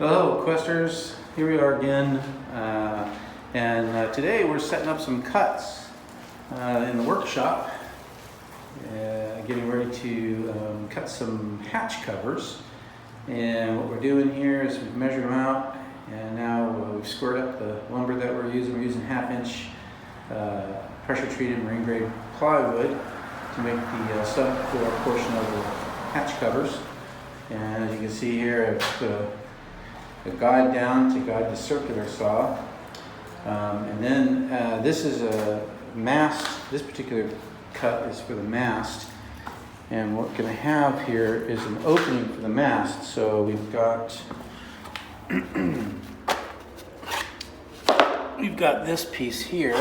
Hello, Questers. Here we are again, and today we're setting up some cuts in the workshop, getting ready to cut some hatch covers. And what we're doing here is we've measured them out, and now we've squared up the lumber that we're using. We're using 1/2-inch pressure-treated marine-grade plywood to make the subfloor portion of the hatch covers. And as you can see here, I've put a guide down to guide the circular saw. And then this is a mast. This particular cut is for the mast. And what we're going to have here is an opening for the mast. So we've got this piece here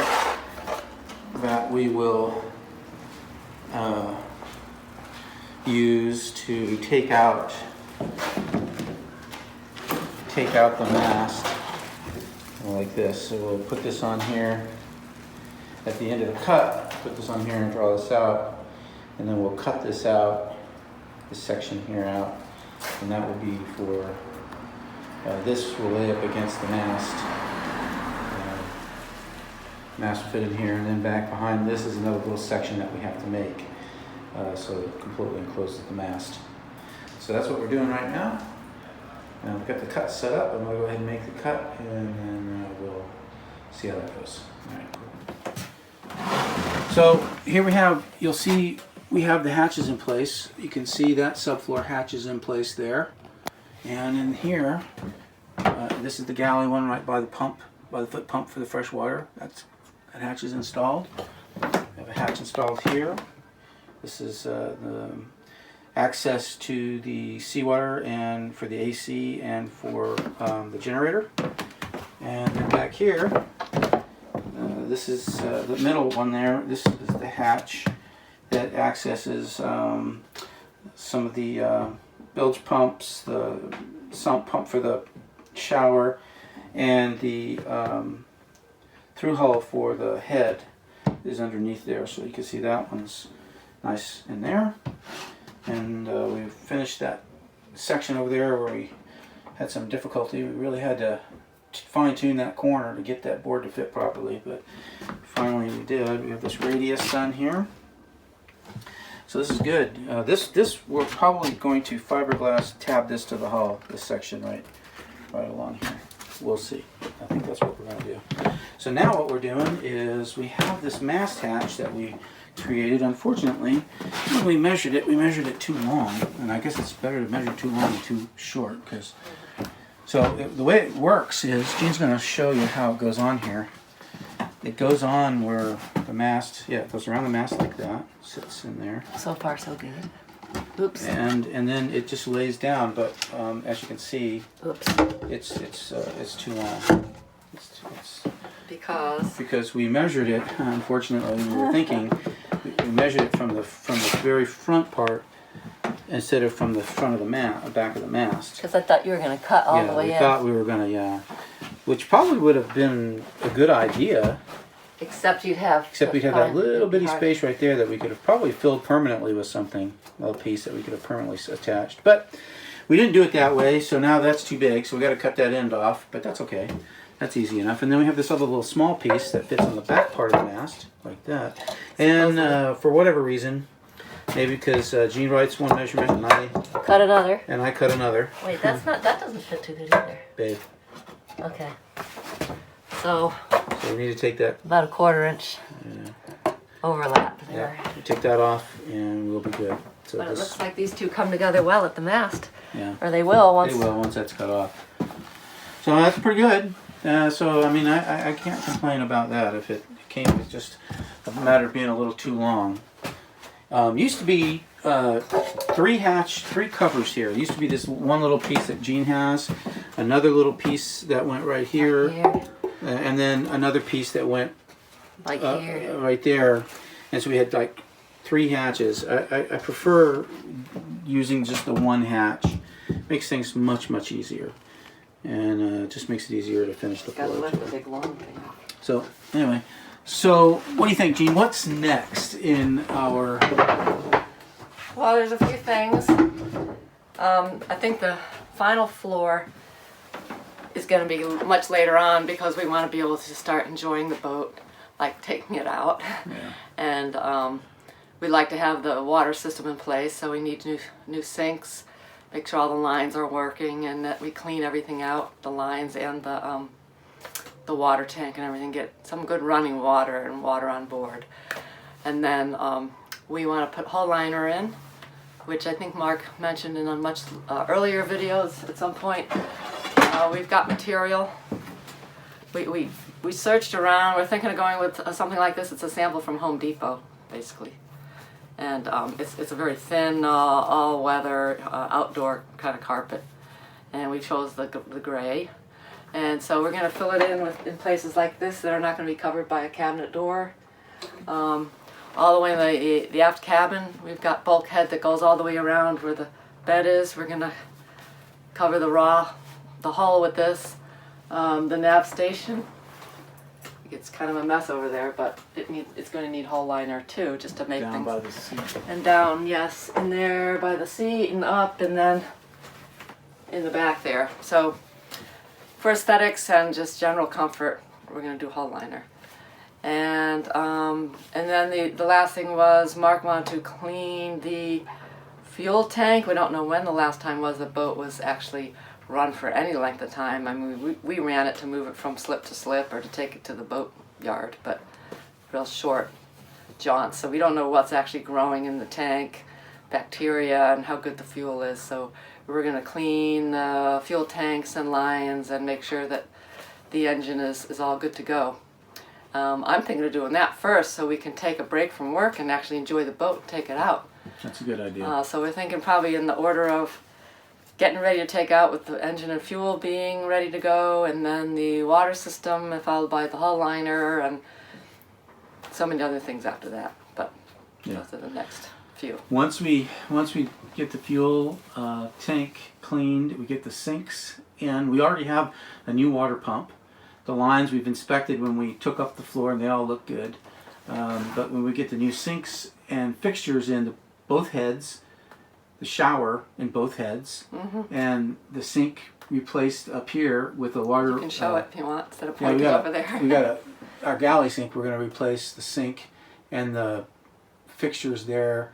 that we will use to take out the mast like this. So we'll put this on here at the end of the cut, put this on here and draw this out, and then we'll cut this out, this section here out, and that will be for, this will lay up against the mast. Mast will fit in here, and then back behind this is another little section that we have to make, so it completely encloses the mast. So that's what we're doing right now. Now we've got the cut set up. I'm going to go ahead and make the cut, and then we'll see how that goes. All right. So here we have, you'll see we have the hatches in place. You can see that subfloor hatch is in place there. And in here, this is the galley one right by the pump, by the foot pump for the fresh water. That hatch is installed. We have a hatch installed here. This is the access to the seawater and for the AC and for the generator. And then back here, this is the middle one there. This is the hatch that accesses some of the bilge pumps, the sump pump for the shower, and the through hull for the head is underneath there. So you can see that one's nice in there. And we finished that section over there where we had some difficulty. We really had to fine-tune that corner to get that board to fit properly, but finally we did. We have this radius done here. So this is good. This we're probably going to fiberglass tab this to the hull, this section right along here. We'll see. I think that's what we're going to do. So now what we're doing is we have this mast hatch that we created. Unfortunately, when we measured it too long, and I guess it's better to measure too long than too short. The way it works is, Gene's going to show you how it goes on here. It goes on where the mast, it goes around the mast like that, sits in there. So far, so good. Oops. And then it just lays down, but as you can see, oops, it's too long. Because we measured it. Unfortunately, we were thinking we measured it from the very front part instead of from the front of the back of the mast. Because I thought you were going to cut all the way in. We thought we were going to, which probably would have been a good idea. Except we'd have that little bitty space right there that we could have probably filled permanently with something, a little piece that we could have permanently attached. But we didn't do it that way, so now that's too big, so we got to cut that end off, but that's okay. That's easy enough. And then we have this other little small piece that fits on the back part of the mast, like that. And for whatever reason, maybe because Gene writes one measurement and I cut another. And I cut another. Wait, that doesn't fit too good either. Babe. Okay. So we need to take that. About a 1/4 inch overlap there. Yeah. Take that off and we'll be good. So but it looks like these two come together well at the mast. Yeah. Or they will once. They will once that's cut off. So that's pretty good. So I mean, I can't complain about that. If it came, it's just a matter of being a little too long. Used to be 3 covers here. It used to be this one little piece that Gene has, another little piece that went right here, and then another piece that went like here, right there. And so we had like 3 hatches. I prefer using just the one hatch. Makes things much easier, and just makes it easier to finish the floor. Gotta lift the big long thing. So anyway, so what do you think, Gene? What's next in our? Well, there's a few things. I think the final floor is going to be much later on because we want to be able to start enjoying the boat, like taking it out. Yeah. And we'd like to have the water system in place, so we need new sinks, make sure all the lines are working, and that we clean everything out, the lines and the water tank and everything, get some good running water and water on board. And then we want to put hull liner in, which I think Mark mentioned in a much earlier videos at some point. We've got material. We searched around. We're thinking of going with something like this. It's a sample from Home Depot, basically. And it's a very thin, all-weather, outdoor kind of carpet. And we chose the gray. And so we're going to fill it in places like this that are not going to be covered by a cabinet door. All the way in the aft cabin, we've got bulkhead that goes all the way around where the bed is. We're going to cover the hull with this. The nav station, it's kind of a mess over there, but it's going to need hull liner too, just to make Down things. by the seat. And down, yes, in there by the seat and up, and then in the back there. So for aesthetics and just general comfort, we're going to do hull liner. And then the last thing was Mark wanted to clean the fuel tank. We don't know when the last time was the boat was actually run for any length of time. I mean, we ran it to move it from slip to slip or to take it to the boat yard, but real short jaunts. So we don't know what's actually growing in the tank, bacteria, and how good the fuel is. So we're going to clean the fuel tanks and lines and make sure that the engine is all good to go. I'm thinking of doing that first so we can take a break from work and actually enjoy the boat and take it out. That's a good idea. So we're thinking probably in the order of getting ready to take out with the engine and fuel being ready to go, and then the water system, followed by the hull liner, and so many other things after that. But those are the next few. Once we get the fuel tank cleaned, we get the sinks in. We already have a new water pump. The lines we've inspected when we took up the floor, and they all look good. But when we get the new sinks and fixtures in both heads, the shower in both heads, and the sink replaced up here with a water. You can show it if you want, instead of Yeah, pointing over there. we got our galley sink. We're going to replace the sink and the fixtures there.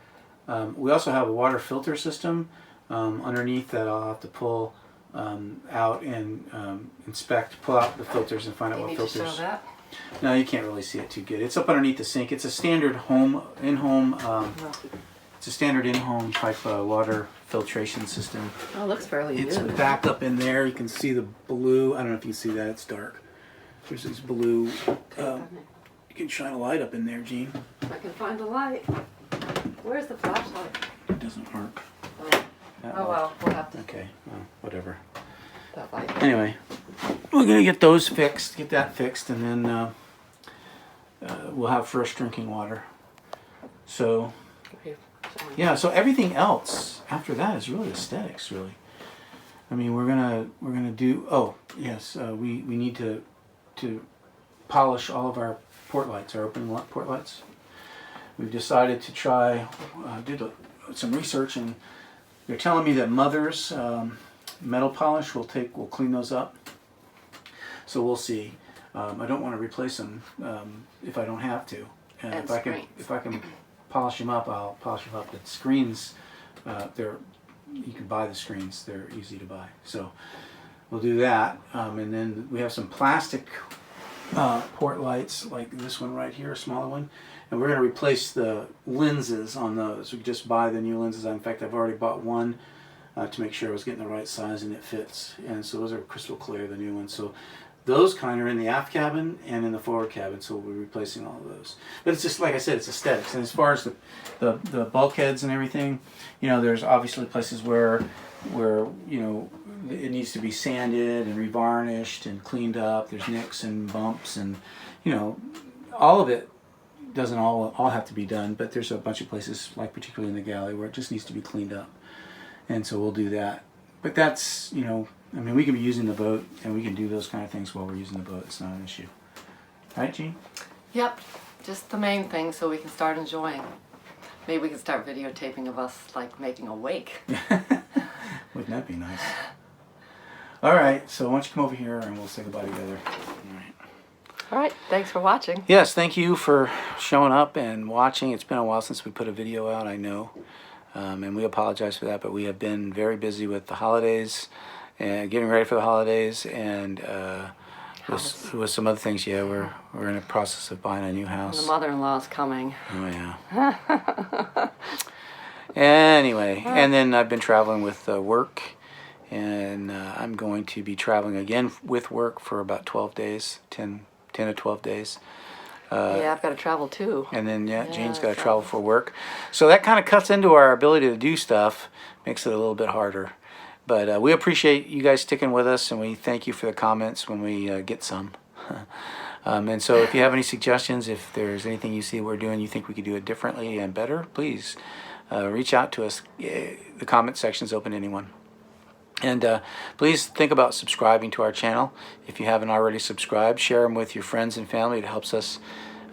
We also have a water filter system underneath that I'll have to pull out and inspect, pull out the filters and find out what filters. You need to show that? No, you can't really see it too good. It's up underneath the sink. It's a standard in-home it's a standard in-home type water filtration system. Oh, it looks fairly It's new. back up in there. You can see the blue. I don't know if you can see that. It's dark. There's these blue. You can shine a light up in there, Gene. I can find the light. Where's the flashlight? It doesn't work. Oh, That oh light. well, we'll have to. Okay. Well, whatever. That light. Anyway, we're gonna get those fixed. Get that fixed, and then we'll have fresh drinking water. So. Yeah, so everything else after that is really aesthetics, really. I mean, we're gonna do. Oh, yes, we need to polish all of our port lights, our open port lights. We've decided to try. Did some research, and they're telling me that Mother's metal polish will clean those up. So we'll see. I don't want to replace them if I don't have to, and And if I can polish them up, I'll polish them up. The screens, you can buy the screens. They're easy to buy. So we'll do that. And then we have some plastic port lights, like this one right here, a smaller one. And we're going to replace the lenses on those. We just buy the new lenses. In fact, I've already bought one to make sure I was getting the right size and it fits. And so those are crystal clear, the new ones. So those kind are in the aft cabin and in the forward cabin, so we'll be replacing all of those. But it's just, like I said, it's aesthetics. And as far as the bulkheads and everything, there's obviously places where it needs to be sanded and revarnished and cleaned up. There's nicks and bumps, and all of it doesn't all have to be done. But there's a bunch of places, like particularly in the galley, where it just needs to be cleaned up, and so we'll do that. But that's we can be using the boat, and we can do those kind of things while we're using the boat. It's not an issue. Right, Gene? Yep, just the main thing so we can start enjoying. Maybe we can start videotaping of us, like, making a wake. Wouldn't that be nice? All right, so why don't you come over here and we'll say goodbye together. All right. All right, thanks for watching. Yes, thank you for showing up and watching. It's been a while since we put a video out, I know. And we apologize for that, but we have been very busy with the holidays and getting ready for the holidays and with some other things. Yeah, we're in the process of buying a new The house. mother-in-law's coming. Oh, yeah. Anyway, and then I've been traveling with work, and I'm going to be traveling again with work for about 12 days, 10 to 12 days. Yeah, I've got to travel too. And then, Jane's got to so- travel for work. So that kind of cuts into our ability to do stuff, makes it a little bit harder. But we appreciate you guys sticking with us, and we thank you for the comments when we get some. And so if you have any suggestions, if there's anything you see we're doing, you think we could do it differently and better, please reach out to us. The comment section's open to anyone. And please think about subscribing to our channel. If you haven't already subscribed, share them with your friends and family. It helps us.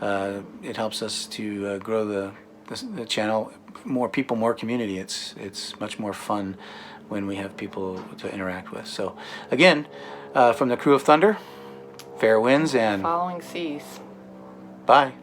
It helps us to grow the channel. More people, more community. It's much more fun when we have people to interact with. So again, from the Crew of Thunder, fair winds and Following seas. bye.